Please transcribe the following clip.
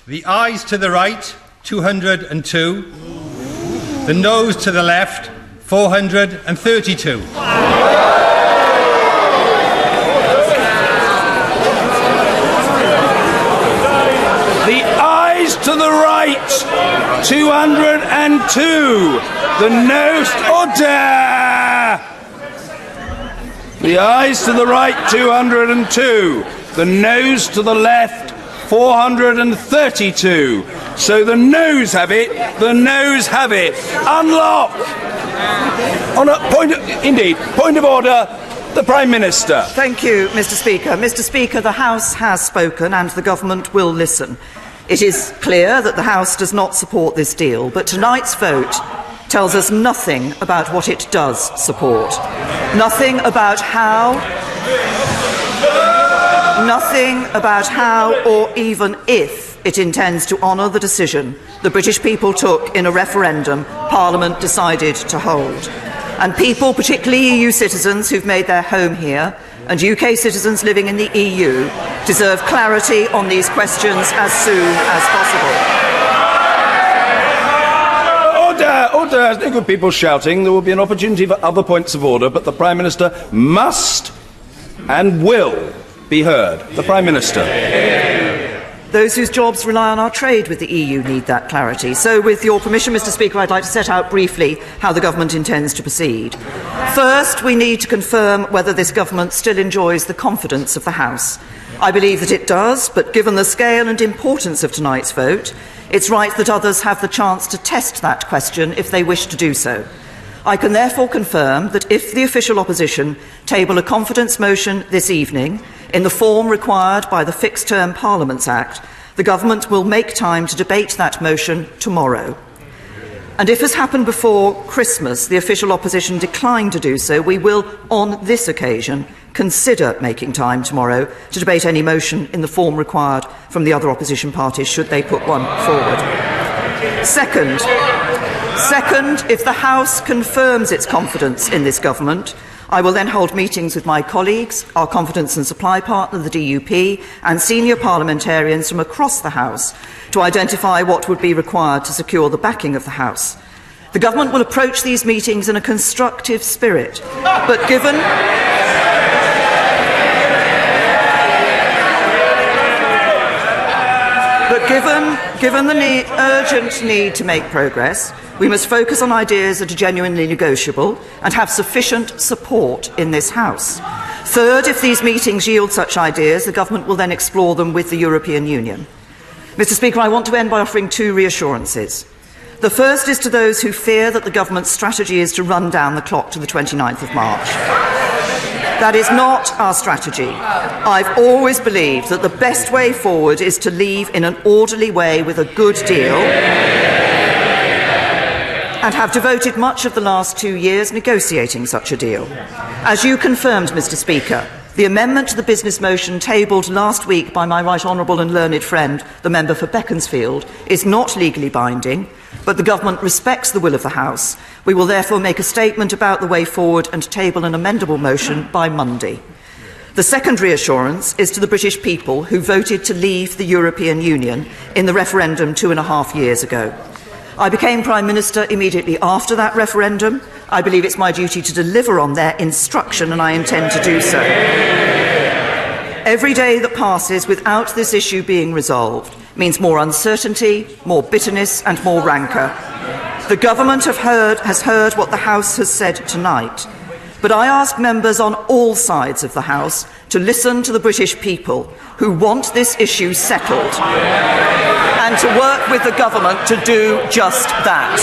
The ayes to the right, 202. The noes to the left, 432. The ayes to the right, 202. The noes, order! The ayes to the right, 202. The noes to the left, 432. So the noes have it. The noes have it. Unlock. On a point of order. The Prime Minister. Thank you, Mr. Speaker. Mr. Speaker, the House has spoken and the Government will listen. It is clear that the House does not support this deal, but tonight's vote tells us nothing about what it does support. Nothing about how or even if it intends to honour the decision the British people took in a referendum Parliament decided to hold. And people, particularly EU citizens who've made their home here, and UK citizens living in the EU, deserve clarity on these questions as soon as possible. Order! There's no good people shouting. There will be an opportunity for other points of order, but the Prime Minister must and will be heard. The Prime Minister. Those whose jobs rely on our trade with the EU need that clarity. So, with your permission, Mr. Speaker, I'd like to set out briefly how the Government intends to proceed. First, we need to confirm whether this Government still enjoys the confidence of the House. I believe that it does, but given the scale and importance of tonight's vote, it's right that others have the chance to test that question if they wish to do so. I can therefore confirm that if the official opposition table a confidence motion this evening, in the form required by the Fixed Term Parliaments Act, the Government will make time to debate that motion tomorrow. And if, as happened before Christmas, the official opposition declined to do so, we will, on this occasion, consider making time tomorrow to debate any motion in the form required from the other opposition parties, should they put one forward. Second, if the House confirms its confidence in this Government, I will then hold meetings with my colleagues, our confidence and supply partner, the DUP, and senior parliamentarians from across the House to identify what would be required to secure the backing of the House. The Government will approach these meetings in a constructive spirit, but given the urgent need to make progress, we must focus on ideas that are genuinely negotiable and have sufficient support in this House. Third, if these meetings yield such ideas, the Government will then explore them with the European Union. Mr. Speaker, I want to end by offering two reassurances. The first is to those who fear that the Government's strategy is to run down the clock to the 29th of March. That is not our strategy. I've always believed that the best way forward is to leave in an orderly way with a good deal, and have devoted much of the last 2 years negotiating such a deal. As you confirmed, Mr. Speaker, the amendment to the business motion tabled last week by my right honourable and learned friend, the member for Beaconsfield, is not legally binding, but the Government respects the will of the House. We will therefore make a statement about the way forward and table an amendable motion by Monday. The second reassurance is to the British people who voted to leave the European Union in the referendum 2.5 years ago. I became Prime Minister immediately after that referendum. I believe it's my duty to deliver on their instruction, and I intend to do so. Every day that passes without this issue being resolved means more uncertainty, more bitterness and more rancour. The Government has heard what the House has said tonight, but I ask members on all sides of the House to listen to the British people who want this issue settled, and to work with the Government to do just that.